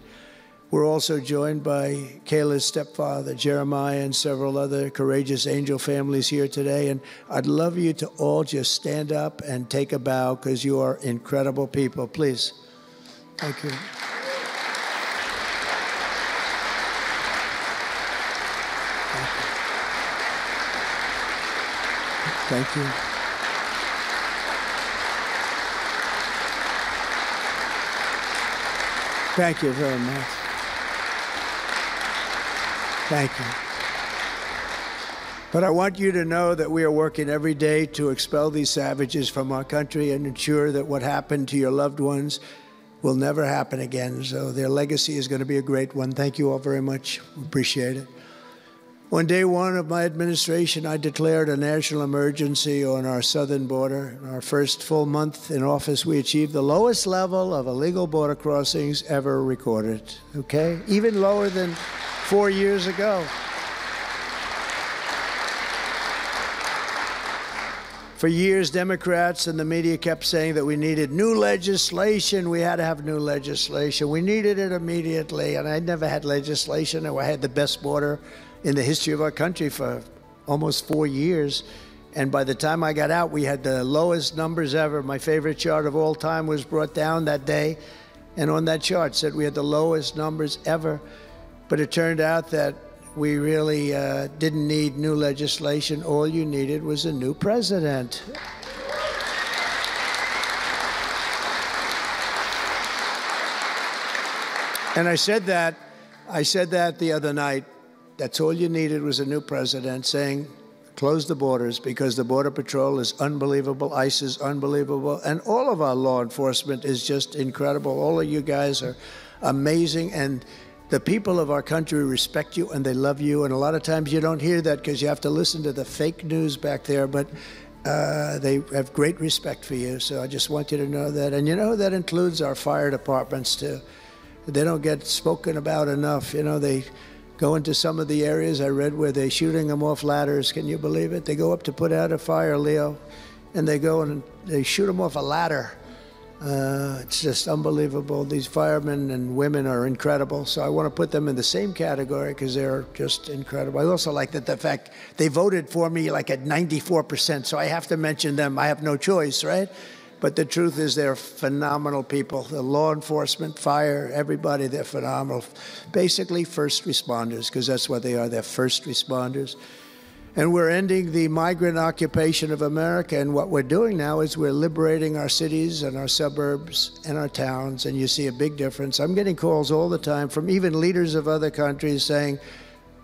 we're also joined by Kayla's stepfather, Jeremiah, and several other courageous angel families here today. And I'd love you to all just stand up and take a bow, because you are incredible people. Please. Thank you. Thank you. Thank you very much. Thank you. But I want you to know that we are working every day to expel these savages from our country and ensure that what happened to your loved ones will never happen again. So their legacy is going to be a great one. Thank you all very much. Appreciate it. On day one of my administration, I declared a national emergency on our southern border. In our first full month in office, we achieved the lowest level of illegal border crossings ever recorded, okay? Even lower than 4 years ago. For years, Democrats and the media kept saying that we needed new legislation. We had to have new legislation. We needed it immediately, and I never had legislation. I had the best border in the history of our country for almost 4 years. And by the time I got out, we had the lowest numbers ever. My favorite chart of all time was brought down that day. And on that chart said we had the lowest numbers ever. But it turned out that we really didn't need new legislation. All you needed was a new president. And I said that the other night. That's all you needed was a new president saying, close the borders, because the Border Patrol is unbelievable, ICE is unbelievable, and all of our law enforcement is just incredible. All of you guys are amazing, and the people of our country respect you and they love you, and a lot of times you don't hear that because you have to listen to the fake news back there, but they have great respect for you. So I just want you to know that. And you know, that includes our fire departments too. They don't get spoken about enough. You know, they go into some of the areas I read where they're shooting them off ladders. Can you believe it? They go up to put out a fire, Leo, and they go and they shoot them off a ladder. It's just unbelievable. These firemen and women are incredible. So I want to put them in the same category because they're just incredible. I also like that the fact they voted for me like at 94%. So I have to mention them. I have no choice, right? But the truth is they're phenomenal people. The law enforcement, fire, everybody, they're phenomenal. Basically first responders, because that's what they are. They're first responders. And we're ending the migrant occupation of America. And what we're doing now is we're liberating our cities and our suburbs and our towns. And you see a big difference. I'm getting calls all the time from even leaders of other countries saying,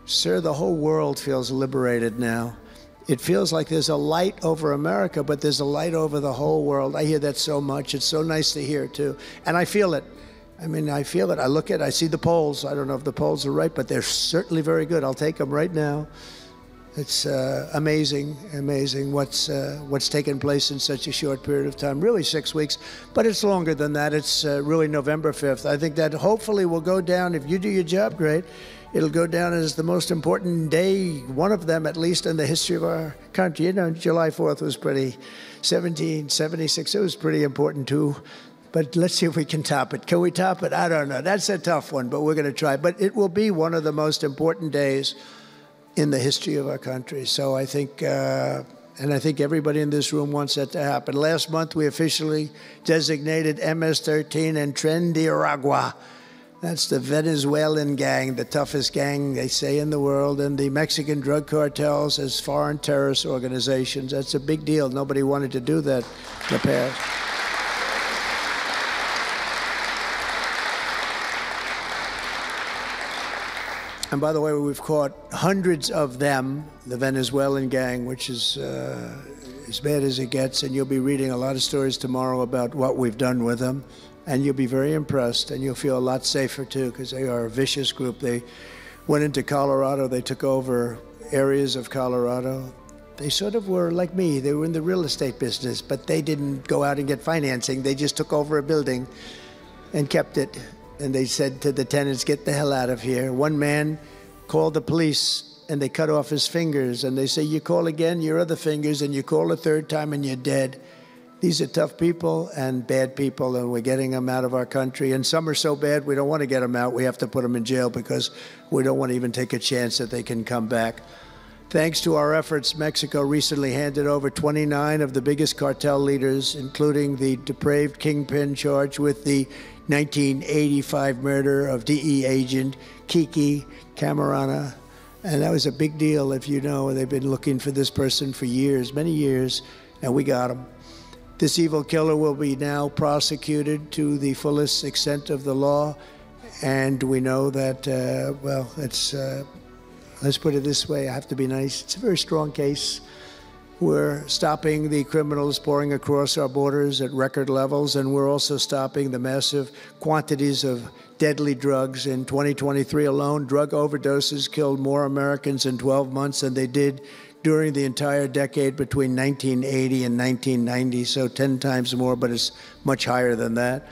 sir, the whole world feels liberated now. It feels like there's a light over America, but there's a light over the whole world. I hear that so much. It's so nice to hear, too. And I feel it. I mean, I feel it. I look at it. I see the polls. I don't know if the polls are right, but they're certainly very good. I'll take them right now. It's amazing, amazing what's taken place in such a short period of time. Really 6 weeks, but it's longer than that. It's really November 5th. I think that hopefully will go down, if you do your job great, it'll go down as the most important day, one of them at least in the history of our country. You know, July 4th was pretty, 1776, it was pretty important too. But let's see if we can top it. Can we top it? I don't know. That's a tough one, but we're going to try. But it will be one of the most important days in the history of our country. So I think, and I think everybody in this room wants that to happen. Last month, we officially designated MS-13 and Tren de Aragua. That's the Venezuelan gang, the toughest gang, they say, in the world, and the Mexican drug cartels as foreign terrorist organizations. That's a big deal. Nobody wanted to do that in the past. And by the way, we've caught hundreds of them, the Venezuelan gang, which is as bad as it gets. And you'll be reading a lot of stories tomorrow about what we've done with them. And you'll be very impressed, and you'll feel a lot safer, too, because they are a vicious group. They went into Colorado. They took over areas of Colorado. They sort of were like me. They were in the real estate business, but they didn't go out and get financing. They just took over a building and kept it. And they said to the tenants, get the hell out of here. One man called the police, and they cut off his fingers. And they say, you call again, your other fingers, and you call a third time, and you're dead. These are tough people and bad people, and we're getting them out of our country. And some are so bad, we don't want to get them out. We have to put them in jail because we don't want to even take a chance that they can come back. Thanks to our efforts, Mexico recently handed over 29 of the biggest cartel leaders, including the depraved kingpin charged with the 1985 murder of DE agent Kiki Camarena. And that was a big deal, if you know. They've been looking for this person for years, many years, and we got him. This evil killer will be now prosecuted to the fullest extent of the law. And we know that, well, let's put it this way, I have to be nice. It's a very strong case. We're stopping the criminals pouring across our borders at record levels, and we're also stopping the massive quantities of deadly drugs. In 2023 alone, drug overdoses killed more Americans in 12 months than they did during the entire decade between 1980 and 1990, so 10 times more, but it's much higher than that.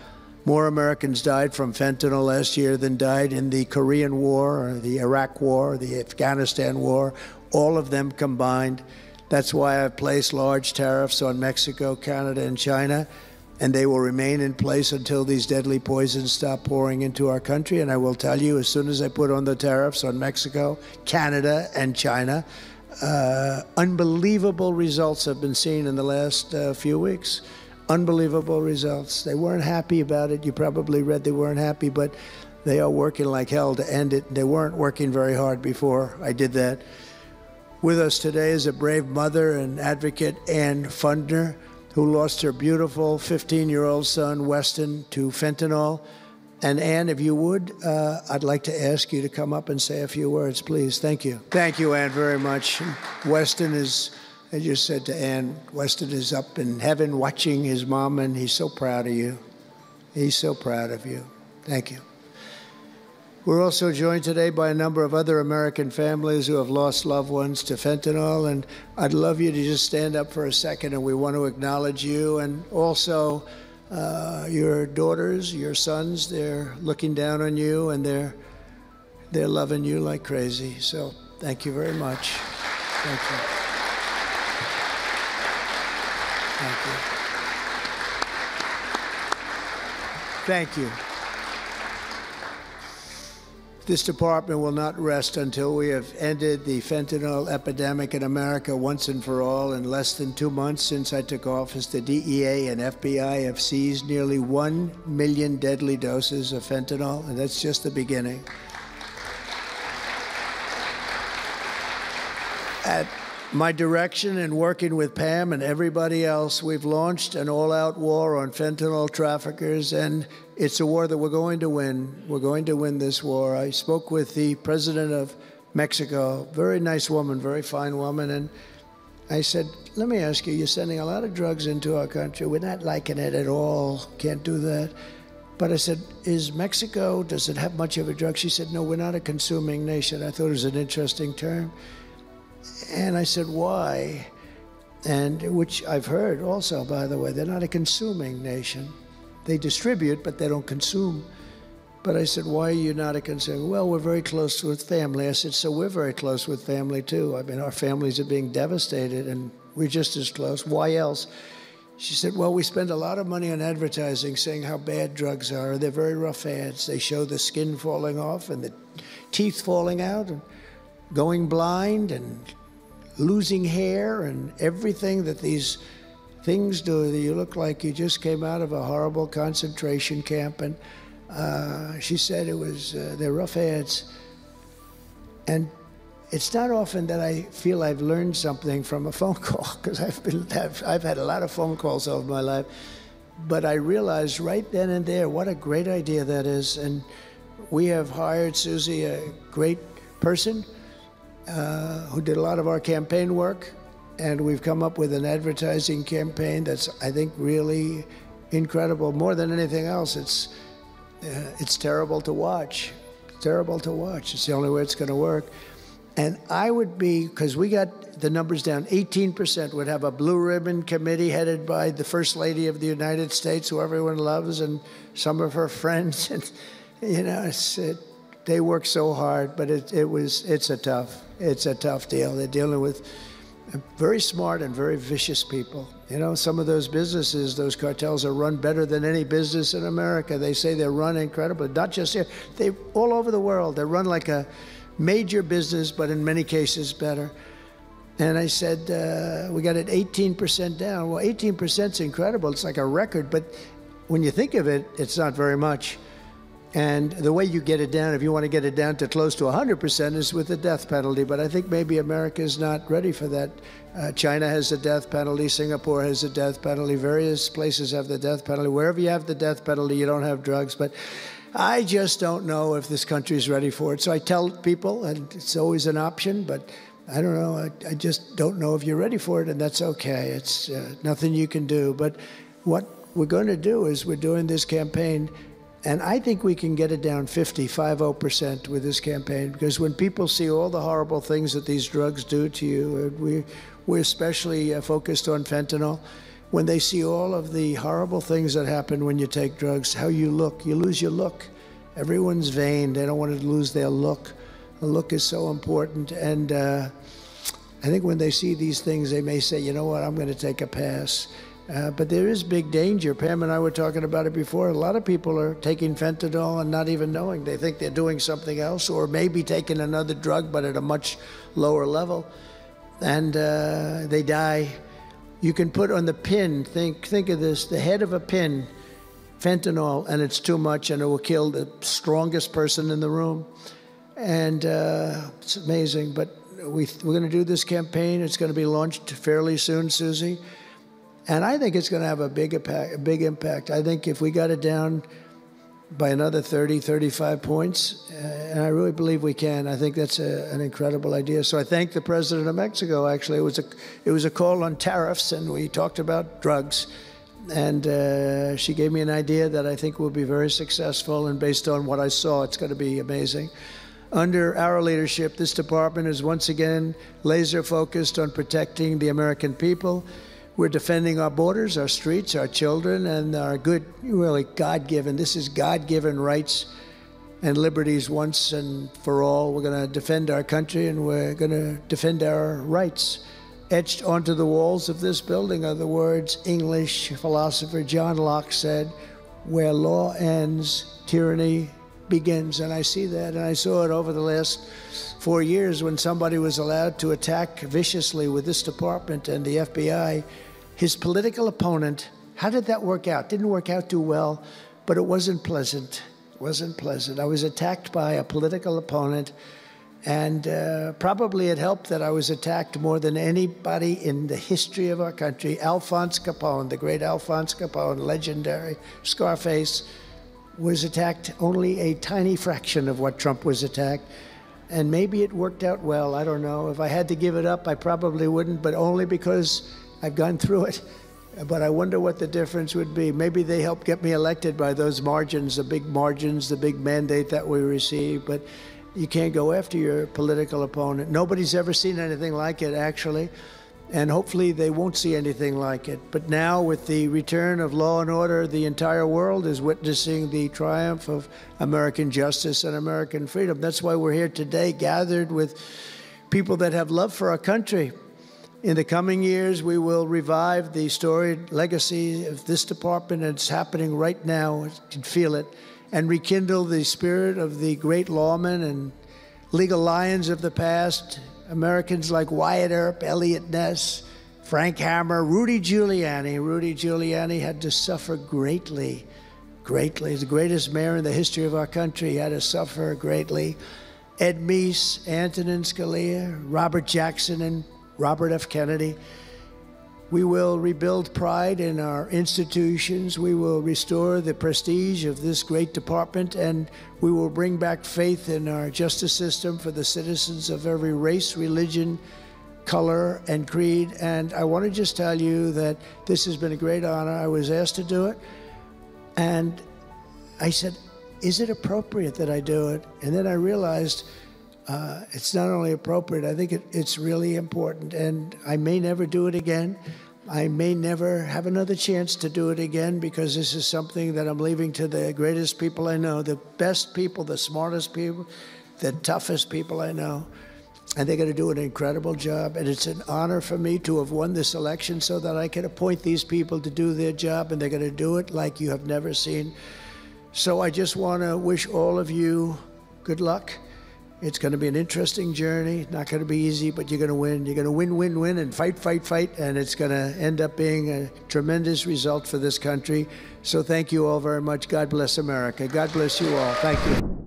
More Americans died from fentanyl last year than died in the Korean War, or the Iraq War, or the Afghanistan War, all of them combined. That's why I've placed large tariffs on Mexico, Canada, and China, and they will remain in place until these deadly poisons stop pouring into our country. And I will tell you, as soon as I put on the tariffs on Mexico, Canada, and China, unbelievable results have been seen in the last few weeks. Unbelievable results. They weren't happy about it. You probably read they weren't happy, but they are working like hell to end it. They weren't working very hard before I did that. With us today is a brave mother and advocate, Ann Fundner, who lost her beautiful 15-year-old son, Weston, to fentanyl. And Ann, if you would, I'd like to ask you to come up and say a few words, please. Thank you. Thank you, Ann, very much. Weston is, I just said to Ann, Weston is up in heaven watching his mom, and he's so proud of you. He's so proud of you. Thank you. We're also joined today by a number of other American families who have lost loved ones to fentanyl, and I'd love you to just stand up for a second, and we want to acknowledge you, and also your daughters, your sons. They're looking down on you, and they're loving you like crazy. So thank you very much. Thank you. Thank you. Thank you. This department will not rest until we have ended the fentanyl epidemic in America once and for all. In less than 2 months since I took office, the DEA and FBI have seized nearly 1 million deadly doses of fentanyl, and that's just the beginning. At my direction and working with Pam and everybody else, we've launched an all-out war on fentanyl traffickers, and it's a war that we're going to win. We're going to win this war. I spoke with the president of Mexico, very nice woman, very fine woman, and I said, let me ask you, you're sending a lot of drugs into our country. We're not liking it at all. Can't do that. But I said, is Mexico, does it have much of a drug? She said, no, we're not a consuming nation. I thought it was an interesting term. And I said, why? And which I've heard also, by the way, they're not a consuming nation. They distribute, but they don't consume. But I said, why are you not a consumer? Well, we're very close with family. I said, so we're very close with family, too. I mean, our families are being devastated, and we're just as close. Why else? She said, well, we spend a lot of money on advertising saying how bad drugs are. They're very rough ads. They show the skin falling off and the teeth falling out and going blind and losing hair and everything that these things do. That you look like you just came out of a horrible concentration camp. And she said it was, they're rough ads. And it's not often that I feel I've learned something from a phone call, because I've had a lot of phone calls over my life. But I realized right then and there what a great idea that is. And we have hired, Susie, a great person who did a lot of our campaign work. And we've come up with an advertising campaign that's, I think, really incredible. More than anything else, it's terrible to watch. Terrible to watch. It's the only way it's going to work. And I would be, because we got the numbers down, 18% would have a blue ribbon committee headed by the First Lady of the United States, who everyone loves, and some of her friends. And, you know, they work so hard, but it's a tough deal. They're dealing with very smart and very vicious people. You know, some of those businesses, those cartels are run better than any business in America. They say they're run incredibly, not just here, they all over the world. They're run like a major business, but in many cases better. And I said, we got it 18% down. Well, 18% is incredible. It's like a record, but when you think of it, it's not very much. And the way you get it down, if you want to get it down to close to 100%, is with the death penalty. But I think maybe America is not ready for that. China has a death penalty. Singapore has a death penalty. Various places have the death penalty. Wherever you have the death penalty, you don't have drugs. But I just don't know if this country is ready for it. So I tell people, and it's always an option, but I don't know. I just don't know if you're ready for it, and that's okay. It's nothing you can do. But what we're going to do is we're doing this campaign, and I think we can get it down 50% with this campaign, because when people see all the horrible things that these drugs do to you, we're especially focused on fentanyl. When they see all of the horrible things that happen when you take drugs, how you look, you lose your look. Everyone's vain. They don't want to lose their look. The look is so important. And I think when they see these things, they may say, you know what, I'm going to take a pass. But there is big danger. Pam and I were talking about it before. A lot of people are taking fentanyl and not even knowing. They think they're doing something else, or maybe taking another drug, but at a much lower level. And they die. You can put on the pin, think of this, the head of a pin, fentanyl, and it's too much, and it will kill the strongest person in the room. And it's amazing. But we're going to do this campaign. It's going to be launched fairly soon, Susie. And I think it's going to have a big impact. I think if we got it down by another 30, 35 points, and I really believe we can. I think that's an incredible idea. So I thank the president of Mexico, actually. It was a call on tariffs, and we talked about drugs. And she gave me an idea that I think will be very successful, and based on what I saw, it's going to be amazing. Under our leadership, this department is once again laser focused on protecting the American people. We're defending our borders, our streets, our children, and our good, really God-given, this is God-given rights and liberties once and for all. We're going to defend our country, and we're going to defend our rights. Etched onto the walls of this building are the words English philosopher John Locke said, "Where law ends, tyranny begins." And I see that, and I saw it over the last 4 years when somebody was allowed to attack viciously with this department and the FBI. His political opponent, how did that work out? Didn't work out too well, but it wasn't pleasant. It wasn't pleasant. I was attacked by a political opponent, and probably it helped that I was attacked more than anybody in the history of our country. Alphonse Capone, the great Alphonse Capone, legendary Scarface, was attacked only a tiny fraction of what Trump was attacked. And maybe it worked out well. I don't know. If I had to give it up, I probably wouldn't, but only because I've gone through it. But I wonder what the difference would be. Maybe they helped get me elected by those margins, the big mandate that we received. But you can't go after your political opponent. Nobody's ever seen anything like it, actually. And hopefully they won't see anything like it. But now, with the return of law and order, the entire world is witnessing the triumph of American justice and American freedom. That's why we're here today, gathered with people that have love for our country. In the coming years, we will revive the storied legacy of this department, and it's happening right now. You can feel it. And rekindle the spirit of the great lawmen and legal lions of the past, Americans like Wyatt Earp, Elliot Ness, Frank Hammer, Rudy Giuliani. Rudy Giuliani had to suffer greatly, greatly. He's the greatest mayor in the history of our country. He had to suffer greatly. Ed Meese, Antonin Scalia, Robert Jackson, and Robert F. Kennedy. We will rebuild pride in our institutions. We will restore the prestige of this great department, and we will bring back faith in our justice system for the citizens of every race, religion, color, and creed. And I want to just tell you that this has been a great honor. I was asked to do it, and I said, is it appropriate that I do it? And then I realized it's not only appropriate, I think it's really important, and I may never do it again. I may never have another chance to do it again, because this is something that I'm leaving to the greatest people I know, the best people, the smartest people, the toughest people I know, and they're going to do an incredible job. And it's an honor for me to have won this election so that I can appoint these people to do their job, and they're going to do it like you have never seen. So I just want to wish all of you good luck. It's going to be an interesting journey. Not going to be easy, but you're going to win. You're going to win, win, win, and fight, fight, fight, and it's going to end up being a tremendous result for this country. So thank you all very much. God bless America. God bless you all. Thank you.